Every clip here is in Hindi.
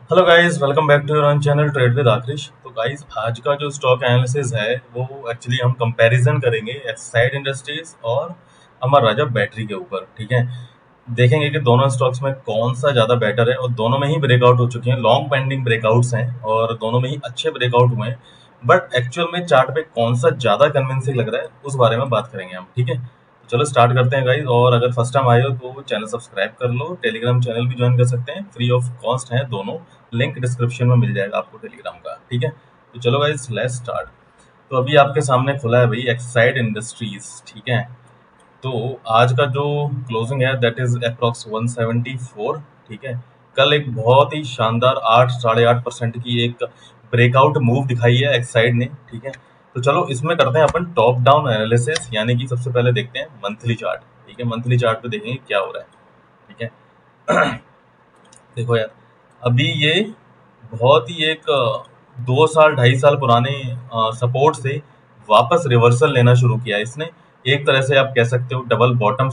Hello guys, welcome back to your own channel trade with Aakrish. तो गाइस, आज का जो स्टॉक एनालिसिस है वो एक्चुअली हम कंपैरिजन करेंगे एक्साइड इंडस्ट्रीज और अमर राजा बैटरी के ऊपर। ठीक है, देखेंगे कि दोनों स्टॉक्स में कौन सा ज़्यादा बेटर है और दोनों में ही ब्रेकआउट हो चुके हैं, लॉन्ग पेंडिंग ब्रेकआउट्स हैं और दोनों में ही अच्छे ब्रेकआउट हुए हैं। बट एक्चुअल में चार्ट पे कौन सा ज़्यादा कन्विंसिंग लग रहा है उस बारे में बात करेंगे हम। ठीक है, तो चलो स्टार्ट करते हैं गाइस। और अगर फर्स्ट टाइम आए हो तो चैनल सब्सक्राइब कर लो, टेलीग्राम चैनल भी ज्वाइन कर सकते हैं, फ्री ऑफ कॉस्ट है दोनों। लिंक डिस्क्रिप्शन में मिल जाएगा आपको टेलीग्राम का। ठीक है, तो चलो गाइस लेट्स स्टार्ट। तो अभी आपके सामने खुला है भाई एक्साइड इंडस्ट्रीज। ठीक है, तो आज का जो क्लोजिंग है दैट इज अप्रॉक्स 174। ठीक है, कल एक बहुत ही शानदार 8 साढ़े 8% की एक ब्रेकआउट मूव दिखाई है एक्साइड ने। ठीक है, तो चलो इसमें करते हैं अपन टॉप डाउन एनालिसिस, यानी कि सबसे पहले देखते हैं मंथली चार्ट। ठीक है, मंथली चार्ट पे देखेंगे क्या हो रहा है। ठीक है, देखो यार, अभी ये बहुत ही एक 2 साल 2.5 साल पुराने सपोर्ट से वापस रिवर्सल लेना शुरू किया है इसने। एक तरह से आप कह सकते हो डबल बॉटम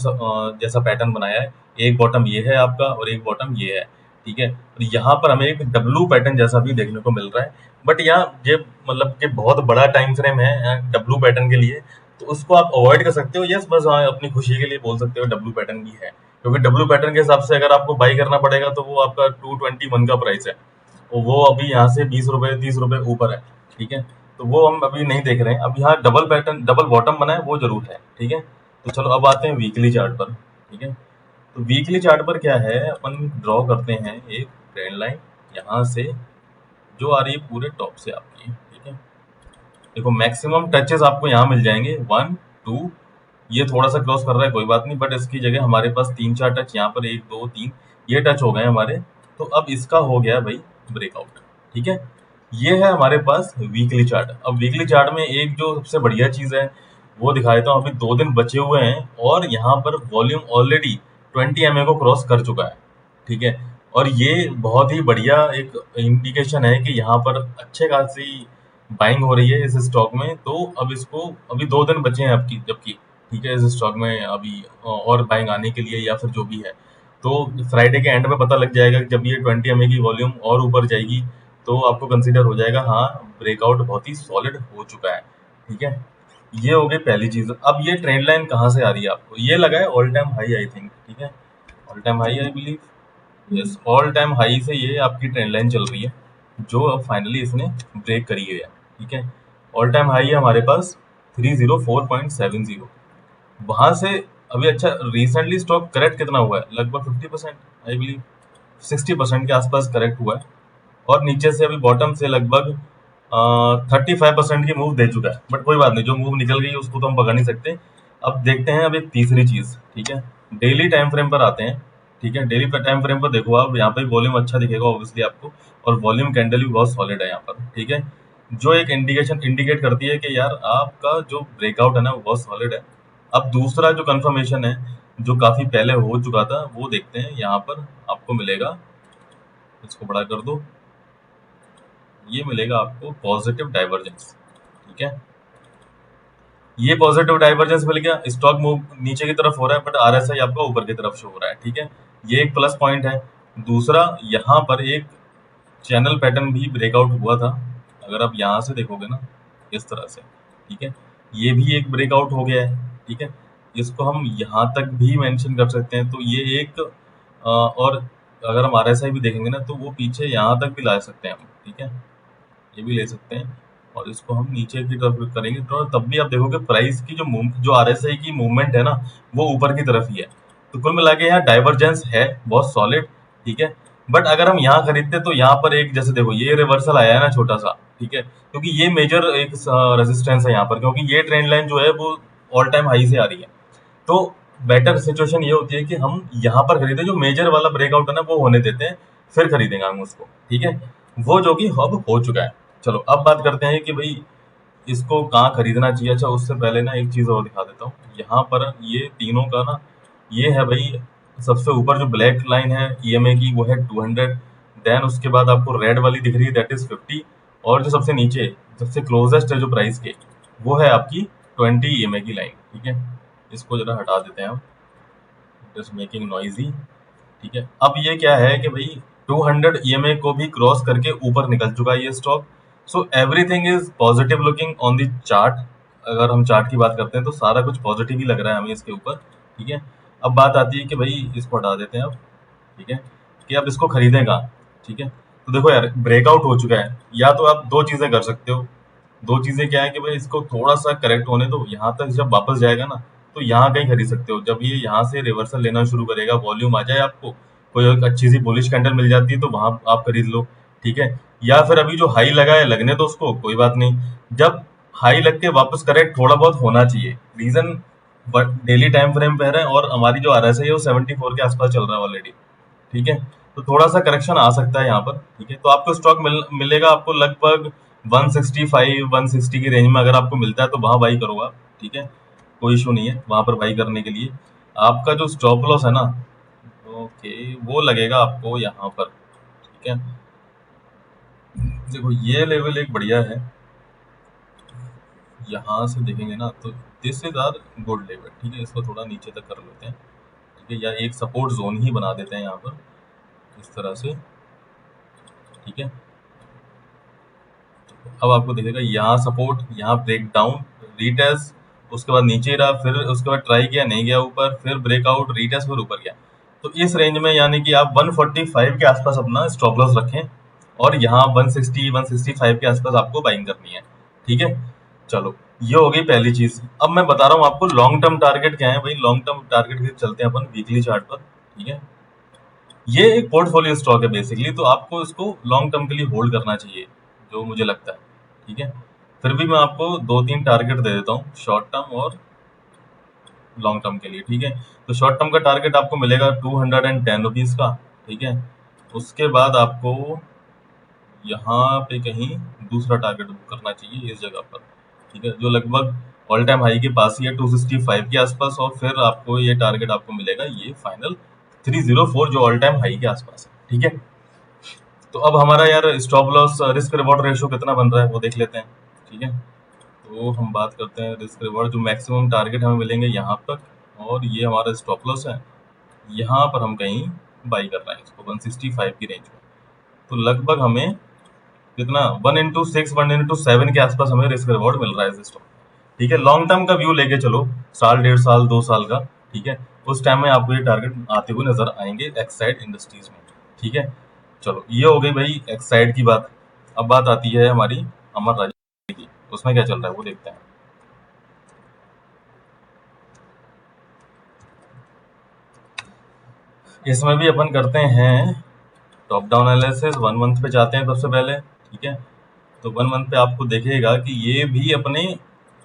जैसा पैटर्न बनाया है। एक बॉटम ये है आपका और एक बॉटम ये है। ठीक है, और यहाँ पर हमें एक डब्लू पैटर्न जैसा भी देखने को मिल रहा है। बट यहाँ ये मतलब कि बहुत बड़ा टाइम फ्रेम है डब्लू पैटर्न के लिए, तो उसको आप अवॉइड कर सकते हो। यस, बस हाँ, अपनी खुशी के लिए बोल सकते हो डब्लू पैटर्न भी है, क्योंकि डब्लू पैटर्न के हिसाब से अगर आपको बाई करना पड़ेगा तो वो आपका 221 का प्राइस है। तो वो अभी यहाँ से 20 रुपए 30 रुपए ऊपर है। ठीक है, तो वो हम अभी नहीं देख रहे हैं। अब यहाँ डबल पैटर्न डबल बॉटम बना है वो जरूर है। ठीक है, तो चलो अब आते हैं वीकली चार्ट पर। ठीक है, तो वीकली चार्ट पर क्या है, अपन ड्रॉ करते हैं एक ट्रेंड लाइन यहाँ से जो आ रही है पूरे टॉप से आपकी। ठीक है, देखो मैक्सिमम टचेस आपको यहाँ मिल जाएंगे 1 2। ये थोड़ा सा क्रॉस कर रहा है, कोई बात नहीं, बट इसकी जगह हमारे पास 3 4 टच यहाँ पर 1 2 3 ये टच हो गए हमारे। तो अब इसका हो गया भाई ब्रेकआउट। ठीक है, ये है हमारे पास वीकली चार्ट। अब वीकली चार्ट में एक जो सबसे बढ़िया चीज है वो दिखा देता हूँ। अभी 2 दिन बचे हुए हैं और यहाँ पर वॉल्यूम ऑलरेडी 20 MA को क्रॉस कर चुका है। ठीक है, और ये बहुत ही बढ़िया एक इंडिकेशन है कि यहाँ पर अच्छे खासी बाइंग हो रही है इस स्टॉक में। तो अब इसको, अभी 2 दिन बचे हैं आपकी जबकि। ठीक है, इस स्टॉक में अभी और बाइंग आने के लिए या फिर जो भी है, तो फ्राइडे के एंड में पता लग जाएगा कि जब ये 20 MA की वॉल्यूम और ऊपर जाएगी तो आपको कंसीडर हो जाएगा हाँ ब्रेकआउट बहुत ही सॉलिड हो चुका है। ठीक है, ये हो गई पहली चीज। अब ये ट्रेंड लाइन कहाँ से आ रही है, आपको ये लगा है all time high I think. ठीक है, all time high I believe, yes, all time high से ये आपकी ट्रेंड लाइन चल रही है जो अब फाइनली इसने ब्रेक करी है। ठीक है, ऑल टाइम हाई है हमारे पास 304.70। वहां से अभी अच्छा रिसेंटली स्टॉक करेक्ट कितना हुआ है, लगभग 50% आई बिलीव, 60% के आसपास करेक्ट हुआ है। और नीचे से अभी बॉटम से लगभग 35% की मूव दे चुका है। बट कोई बात नहीं, जो मूव निकल गई उसको तो हम पकड़ नहीं सकते। अब देखते हैं अब एक तीसरी चीज। ठीक है, डेली टाइम फ्रेम पर आते हैं। ठीक है, डेली टाइम फ्रेम पर देखो आप, यहाँ पे वॉल्यूम अच्छा दिखेगा ऑब्वियसली आपको, और वॉल्यूम कैंडल भी बहुत सॉलिड है यहाँ पर। ठीक है, जो एक इंडिकेशन इंडिकेट करती है कि यार आपका जो ब्रेकआउट है ना वो बहुत सॉलिड है। अब दूसरा जो कंफर्मेशन है जो काफी पहले हो चुका था वो देखते हैं। यहाँ पर आपको मिलेगा, इसको बड़ा कर दो, ये मिलेगा आपको पॉजिटिव डाइवर्जेंस। ठीक है, ये पॉजिटिव डाइवर्जेंस मिल गया, स्टॉक मूव नीचे की तरफ हो रहा है बट आरएसआई आपका ऊपर की तरफ शो हो रहा है। ठीक है, ये एक प्लस पॉइंट है। दूसरा, यहाँ पर एक चैनल पैटर्न भी ब्रेकआउट हुआ था, अगर आप यहाँ से देखोगे ना इस तरह से। ठीक है, ये भी एक ब्रेकआउट हो गया है। ठीक है, इसको हम यहाँ तक भी मेंशन कर सकते हैं। तो ये एक और अगर हम आरएसआई भी देखेंगे ना तो वो पीछे यहाँ तक भी ला सकते हैं हम। ठीक है, ये भी ले सकते हैं, और इसको हम नीचे की तरफ करेंगे तो तब भी आप देखोगे प्राइस की जो आरएसआई की मूवमेंट है ना वो ऊपर की तरफ ही है। तो कुल मिला के यहाँ डाइवर्जेंस है बहुत सॉलिड। ठीक है, बट अगर हम यहाँ खरीदते तो यहाँ पर एक जैसे देखो ये रिवर्सल आया है ना छोटा सा। ठीक है, क्योंकि ये मेजर एक रेजिस्टेंस है यहाँ पर, क्योंकि ये ट्रेंड लाइन जो है वो ऑल टाइम हाई से आ रही है। तो बेटर सिचुएशन ये होती है कि हम यहाँ पर खरीदें, जो मेजर वाला ब्रेकआउट है ना वो होने देते हैं, फिर खरीदेंगे हम उसको। ठीक है, वो जो कि अब हो चुका है। चलो अब बात करते हैं कि भाई इसको कहाँ खरीदना चाहिए। अच्छा, उससे पहले ना एक चीज और दिखा देता हूँ। यहाँ पर ये तीनों का ना, ये है भाई सबसे ऊपर जो ब्लैक लाइन है ईएमए की वो है 200। देन उसके बाद आपको रेड वाली दिख रही है दैट इज 50। और जो सबसे नीचे सबसे क्लोजेस्ट है जो प्राइस के, वो है आपकी 20 ईएमए की लाइन। ठीक है, इसको जरा हटा देते हैं हम, जस्ट मेकिंग नॉइजी। ठीक है, अब ये क्या है कि भाई 200 EMA को भी क्रॉस करके ऊपर निकल चुका है ये stock. So everything is positive looking on the chart. अगर हम चार्ट की बात करते हैं तो सारा कुछ पॉजिटिव ही लग रहा है हमें इसके ऊपर। ठीक है, अब बात आती है कि भाई इसको हटा देते हैं अब। ठीक है, कि अब इसको खरीदें कहाँ। ठीक है, तो देखो यार ब्रेकआउट हो चुका है, या तो आप दो चीजें कर सकते हो। दो चीजें क्या है कि भाई इसको थोड़ा सा करेक्ट होने दो, यहाँ तक जब वापस जाएगा ना तो यहाँ कहीं खरीद सकते हो। जब ये यहाँ से रिवर्सल लेना शुरू करेगा, वॉल्यूम आ जाए, आपको कोई एक अच्छी सी बुलिश कैंडल मिल जाती है तो वहां आप खरीद लो। ठीक है, या फिर अभी जो हाई लगा है लगने दो उसको, कोई बात नहीं। जब हाई लग के वापस करेक्ट थोड़ा बहुत होना चाहिए, reason but daily time frame पे है और हमारी जो RSI है वो 74 के आसपास चल रहा है ऑलरेडी। ठीक है, तो थोड़ा सा करेक्शन आ सकता है यहाँ पर। ठीक है, तो आपको स्टॉक मिलेगा आपको लगभग 165 160 की रेंज में। अगर आपको मिलता है तो वहां बाई करो आप। ठीक है, कोई इशू नहीं है वहां पर बाई करने के लिए। आपका जो स्टॉप लॉस है ना, ओके, वो लगेगा आपको यहाँ पर। ठीक है, देखो ये लेवल एक बढ़िया है, यहाँ से देखेंगे ना तो this is our good level. ठीक है, इसको थोड़ा नीचे तक कर लेते हैं। ठीक है, या एक सपोर्ट जोन ही बना देते हैं यहाँ पर इस तरह से। ठीक है, अब आपको दिखेगा यहाँ सपोर्ट, यहाँ ब्रेक डाउन, रीटेस्ट, उसके बाद नीचे रहा, फिर उसके बाद ट्राई किया, नहीं गया ऊपर, फिर ब्रेकआउट, रीटेस्ट, फिर ऊपर गया। तो इस रेंज में यानी कि आप 145 के आसपास अपना स्टॉप लॉस रखें, और यहाँ 160 165 के आसपास आपको बाइंग करनी है। ठीक है, चलो ये हो गई पहली चीज। अब मैं बता रहा हूँ आपको लॉन्ग टर्म टारगेट क्या है। भाई लॉन्ग टर्म टारगेट के चलते हैं अपन वीकली चार्ट पर। ठीक है, ये एक पोर्टफोलियो स्टॉक है बेसिकली, तो आपको इसको लॉन्ग टर्म के लिए होल्ड करना चाहिए, जो मुझे लगता है। ठीक है, फिर भी मैं आपको दो तीन टारगेट दे देता हूँ, शॉर्ट टर्म और लॉन्ग टर्म के लिए। ठीक है, तो शॉर्ट टर्म का टारगेट आपको मिलेगा 210 रुपीज का। ठीक है, उसके बाद आपको यहाँ पे कहीं दूसरा टारगेट बुक करना चाहिए इस जगह पर। ठीक है, जो लगभग ऑल टाइम हाई के पास ही है, 265 के आसपास, और फिर आपको ये टारगेट आपको मिलेगा ये फाइनल 304, जो ऑल टाइम हाई के आसपास है। ठीक है, तो अब हमारा यार stop loss risk reward ratio कितना बन रहा है वो देख लेते हैं। ठीक है, तो हम बात करते हैं रिस्क रिवॉर्ड, जो मैक्सिमम टारगेट हमें मिलेंगे यहाँ तक, और ये हमारा स्टॉप लॉस है, यहाँ पर हम कहीं बाई कर रहे हैं इसको 165 की रेंज में। तो लगभग हमें कितना 1/6 1/7 के आसपास हमें रिस्क रिवॉर्ड मिल रहा है इस स्टॉक। ठीक है, लॉन्ग टर्म का व्यू लेके चलो, साल डेढ़ साल 2 साल का। ठीक है, उस टाइम में आपको ये टारगेट आते हुए नजर आएंगे एक्साइड इंडस्ट्रीज में। ठीक है, चलो ये हो गई भाई एक्साइड की बात। अब बात आती है हमारी अमर राजा की, उसमें क्या चल रहा है वो देखते हैं। इसमें भी अपन करते हैं टॉप डाउन एनालिसिस, 1 मंथ पे जाते हैं सबसे पहले। ठीक है, तो 1 मंथ पे आपको देखेगा कि ये भी अपने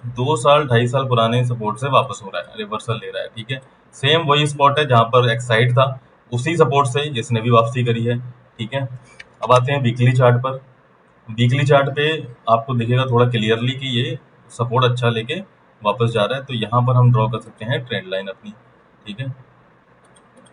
2 साल 2.5 साल पुराने सपोर्ट से वापस हो रहा है, रिवर्सल ले रहा है। ठीक है, सेम वही स्पॉट है जहां पर एक्साइड था, उसी सपोर्ट से इसने भी वापसी करी है। ठीक है, अब आते हैं वीकली चार्ट पर। वीकली चार्ट पे आपको दिखेगा थोड़ा क्लियरली कि ये सपोर्ट अच्छा लेके वापस जा रहा है, तो यहाँ पर हम ड्रॉ कर सकते हैं ट्रेंड लाइन अपनी। ठीक है,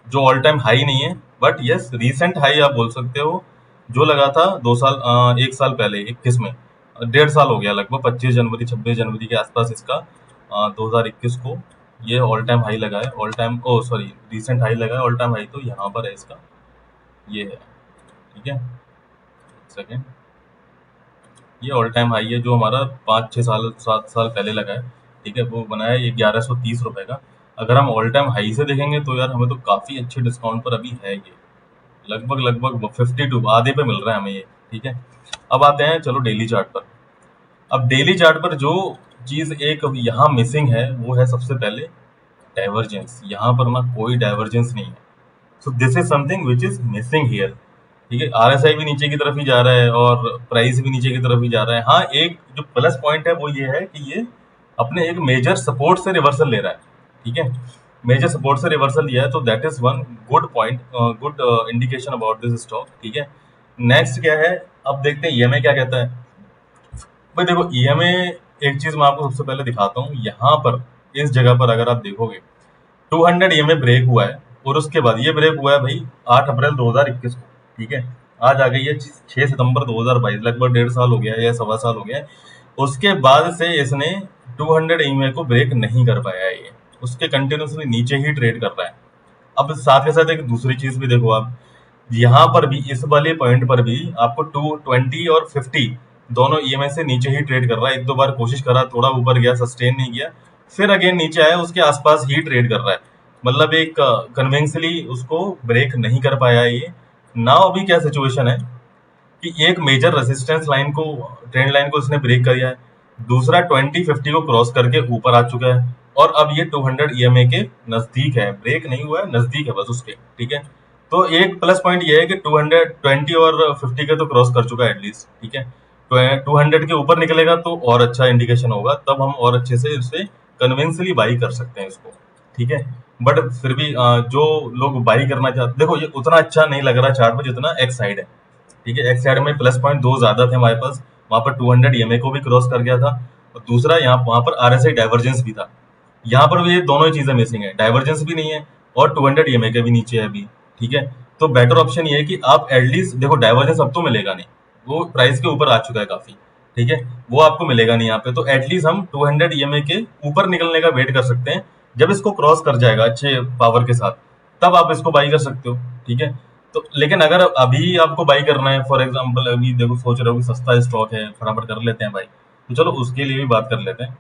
जो ऑल टाइम हाई नहीं है, बट यस रीसेंट हाई आप बोल सकते हो, जो लगा था 2 साल 1 साल पहले 21 में, 1.5 साल हो गया लगभग, 25 जनवरी 26 जनवरी के आसपास इसका 2021 को ये ऑल टाइम हाई लगा है। ऑल टाइम ओ सॉरी रिसेंट हाई लगा है, ऑल टाइम हाई तो यहाँ पर है इसका, ये है। ठीक है, सेकेंड, ये ऑल टाइम हाई है जो हमारा 5 6 साल 7 साल पहले लगा है। ठीक है, वो बना है ये 1130 रुपए का। अगर हम ऑल टाइम हाई से देखेंगे तो यार हमें तो काफी अच्छे डिस्काउंट पर अभी है ये, लगभग लगभग 52 आधे पे मिल रहा है हमें ये। ठीक है, अब आते हैं चलो डेली चार्ट पर। अब डेली चार्ट पर जो चीज एक यहाँ मिसिंग है वो है सबसे पहले डाइवर्जेंस। यहाँ पर ना कोई डाइवर्जेंस नहीं है, so this is something which is missing here. ठीक है, RSI भी नीचे की तरफ ही जा रहा है और प्राइस भी नीचे की तरफ ही जा रहा है। हाँ, एक जो प्लस पॉइंट है वो ये है कि ये अपने एक मेजर सपोर्ट से रिवर्सल ले रहा है। ठीक है, मेजर सपोर्ट से रिवर्सल लिया है, तो that is one good point, good indication about this stock. ठीक है, नेक्स्ट क्या है, अब देखते हैं EMA क्या कहता है। भाई देखो EMA, एक चीज मैं आपको सबसे पहले दिखाता हूँ, यहाँ पर इस जगह पर अगर आप देखोगे 200 EMA ब्रेक हुआ है, और उसके बाद ये ब्रेक हुआ है भाई 8 अप्रैल 2021 को। ठीक है, आज आ गई है 6 सितंबर 2022, लगभग 1.5 साल हो गया है या सवा साल हो गया है। उसके बाद से इसने 200 EMA को ब्रेक नहीं कर पाया है ये, उसके कंटिन्यूसली नीचे ही ट्रेड कर रहा है। अब साथ के साथ एक दूसरी चीज भी देखो आप, यहाँ पर भी इस वाले पॉइंट पर भी आपको 220 और 50 दोनों ईएमआई से नीचे ही ट्रेड कर रहा है। एक दो बार कोशिश करा, थोड़ा ऊपर गया, सस्टेन नहीं किया, फिर अगेन नीचे आया, उसके आसपास ही ट्रेड कर रहा है। मतलब एक कन्विंसली उसको ब्रेक नहीं कर पाया ये। नाउ अभी क्या सिचुएशन है कि एक मेजर रेजिस्टेंस लाइन को, ट्रेंड लाइन को इसने ब्रेक कर दिया है, दूसरा 2050 को क्रॉस करके ऊपर आ चुका है, और अब ये 200 ईएमए के नजदीक है, ब्रेक नहीं हुआ है, नजदीक है बस उसके। ठीक है, तो एक प्लस पॉइंट ये है कि 220 और 50 के तो क्रॉस कर चुका है एटलीस्ट। ठीक है, तो 200 के ऊपर निकलेगा तो और अच्छा इंडिकेशन होगा, तब हम और अच्छे से इसे कन्विंसली बाई कर सकते हैं इसको। ठीक है, बट फिर भी जो लोग बाई करना चाहते, देखो ये उतना अच्छा नहीं लग रहा चार्ट में जितना एक्स साइड है। ठीक है, एक साइड में प्लस पॉइंट दो ज्यादा थे हमारे पास, वहां पर 200 ईएमए को भी क्रॉस कर गया था, और दूसरा यहाँ वहां पर आरएसआई डाइवर्जेंस भी था। यहाँ पर भी ये दोनों ही चीजें मिसिंग है, डाइवर्जेंस भी नहीं है और 200 ईएमए के भी नीचे है अभी। ठीक है, तो बेटर ऑप्शन ये है कि आप एटलीस्ट देखो, डाइवर्जेंस अब तो मिलेगा नहीं, वो प्राइस के ऊपर आ चुका है काफी। ठीक है, वो आपको मिलेगा नहीं यहाँ पे, तो एटलीस्ट हम 200 ईएमए के ऊपर निकलने का वेट कर सकते हैं। जब इसको क्रॉस कर जाएगा अच्छे पावर के साथ, तब आप इसको बाई कर सकते हो। ठीक है, तो लेकिन अगर अभी आपको बाई करना है, फॉर एग्जांपल अभी देखो सोच रहे हो कि सस्ता स्टॉक है, फटाफट कर लेते हैं बाई, तो चलो उसके लिए भी बात कर लेते हैं।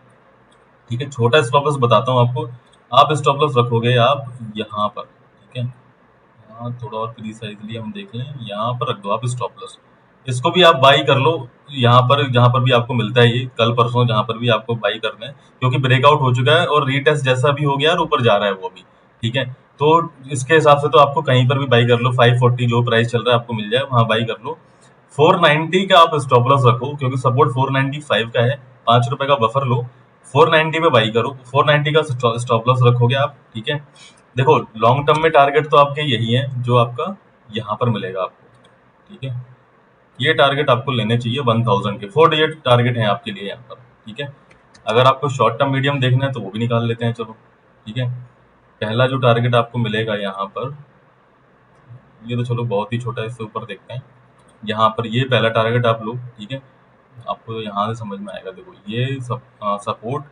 ठीक है, छोटा स्टॉप लॉस बताता हूँ आपको। आप स्टॉप लॉस रखोगे आप यहाँ पर। ठीक है, यहाँ थोड़ा और प्रीसाइजली हम देख लें, यहाँ पर रख दो आप स्टॉप लॉस। इसको भी आप बाई कर लो यहाँ पर, जहाँ पर भी आपको मिलता है ये कल परसों, जहाँ पर भी आपको बाई करना है, क्योंकि ब्रेकआउट हो चुका है और रीटेस्ट जैसा भी हो गया और ऊपर जा रहा है वो भी। ठीक है, तो इसके हिसाब से तो आपको कहीं पर भी बाई कर लो, 540 जो प्राइस चल रहा है आपको मिल जाए, वहां बाई कर लो। 490 का आप स्टॉप लॉस रखो, क्योंकि सपोर्ट 495 का है, ₹5 का बफर लो, 490 पे बाई करो, 490 का स्टॉप लॉस रखोगे आप। ठीक है, देखो लॉन्ग टर्म में टारगेट तो आपके यही है जो आपका यहाँ पर मिलेगा आपको। ठीक है, ये टारगेट आपको लेने चाहिए 1000 के, 4 डिजिट टारगेट हैं आपके लिए यहाँ पर। ठीक है, अगर आपको शॉर्ट टर्म मीडियम देखना है तो वो भी निकाल लेते हैं, चलो। ठीक है, पहला जो टारगेट आपको मिलेगा यहाँ पर, ये तो चलो बहुत ही छोटा है, इससे ऊपर देखते हैं। यहाँ पर ये पहला टारगेट आप लो। ठीक है, आपको यहाँ से समझ में आएगा, देखो ये support,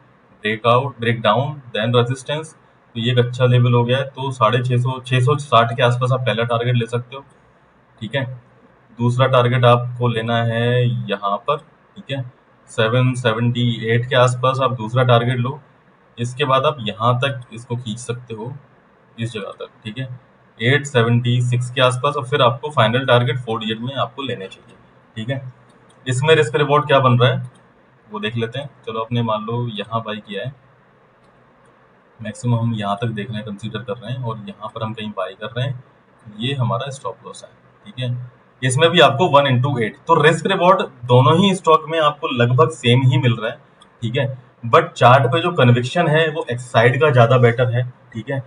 breakout, break down, then resistance, तो ये एक अच्छा लेवल हो गया है, तो 650 660 के आसपास आप पहला टारगेट ले सकते हो। ठीक है, दूसरा टारगेट आपको लेना है यहाँ पर। ठीक है, 778 के आसपास आप दूसरा टारगेट लो। इसके बाद आप यहाँ तक इसको खींच सकते हो, इस जगह तक। ठीक है, 876 के आसपास, और फिर आपको फाइनल टारगेट 4 डिजिट में आपको लेने चाहिए। ठीक है, इसमें रिस्क रिवॉर्ड क्या बन रहा है वो देख लेते हैं। चलो अपने मान लो यहाँ बाई किया है, मैक्सिमम हम यहाँ तक देखना है, कंसीडर कर रहे हैं, और यहाँ पर हम कहीं बाई कर रहे हैं, ये हमारा स्टॉप लॉस है। ठीक है, इसमें भी आपको 1 into 8, तो रिस्क रिवॉर्ड दोनों ही स्टॉक में आपको लगभग सेम ही मिल रहा है। ठीक है, बट चार्ट पे जो कन्विक्शन है वो एक्साइड का ज्यादा बेटर है। ठीक है,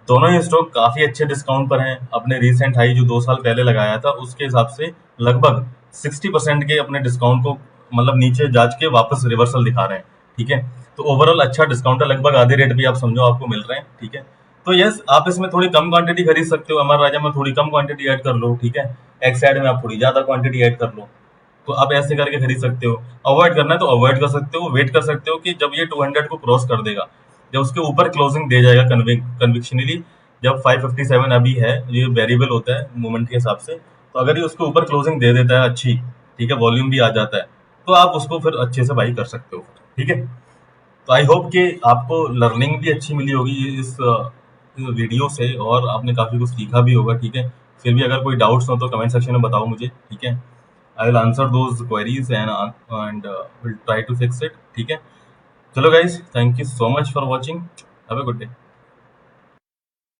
दोनों ही स्टॉक काफी अच्छे डिस्काउंट पर हैं, अपने रीसेंट हाई जो 2 साल पहले लगाया था उसके हिसाब से लगभग 60% के अपने डिस्काउंट को, मतलब नीचे जांच के वापस रिवर्सल दिखा रहे हैं। ठीक है, तो ओवरऑल अच्छा डिस्काउंट है, लगभग आधे रेट भी आप समझो आपको मिल रहे हैं। ठीक है, तो यस आप इसमें थोड़ी कम क्वांटिटी खरीद सकते हो, अमर राजा में थोड़ी कम क्वांटिटी ऐड कर लो। ठीक है, एक्स साइड में आप थोड़ी ज्यादा क्वांटिटी ऐड कर लो, तो आप ऐसे करके खरीद सकते हो। अवॉइड करना है तो अवॉइड कर सकते हो, वेट कर सकते हो कि जब ये 200 को क्रॉस कर देगा, जब उसके ऊपर क्लोजिंग दे जाएगा कन्विक्शनली, जब 557 अभी है, ये वेरिएबल होता है मूवमेंट के हिसाब से, तो अगर ये उसके ऊपर क्लोजिंग दे देता है अच्छी, ठीक है, वॉल्यूम भी आ जाता है, तो आप उसको फिर अच्छे से बाई कर सकते हो। ठीक है, तो आई होप कि आपको लर्निंग भी अच्छी मिली होगी इस वीडियो से, और आपने काफ़ी कुछ सीखा भी होगा। ठीक है, फिर भी अगर कोई डाउट्स हो तो कमेंट सेक्शन में बताओ मुझे। ठीक है, I will answer those queries and will try to fix it. ठीक है, चलो guys, thank you so much for watching, have a good day.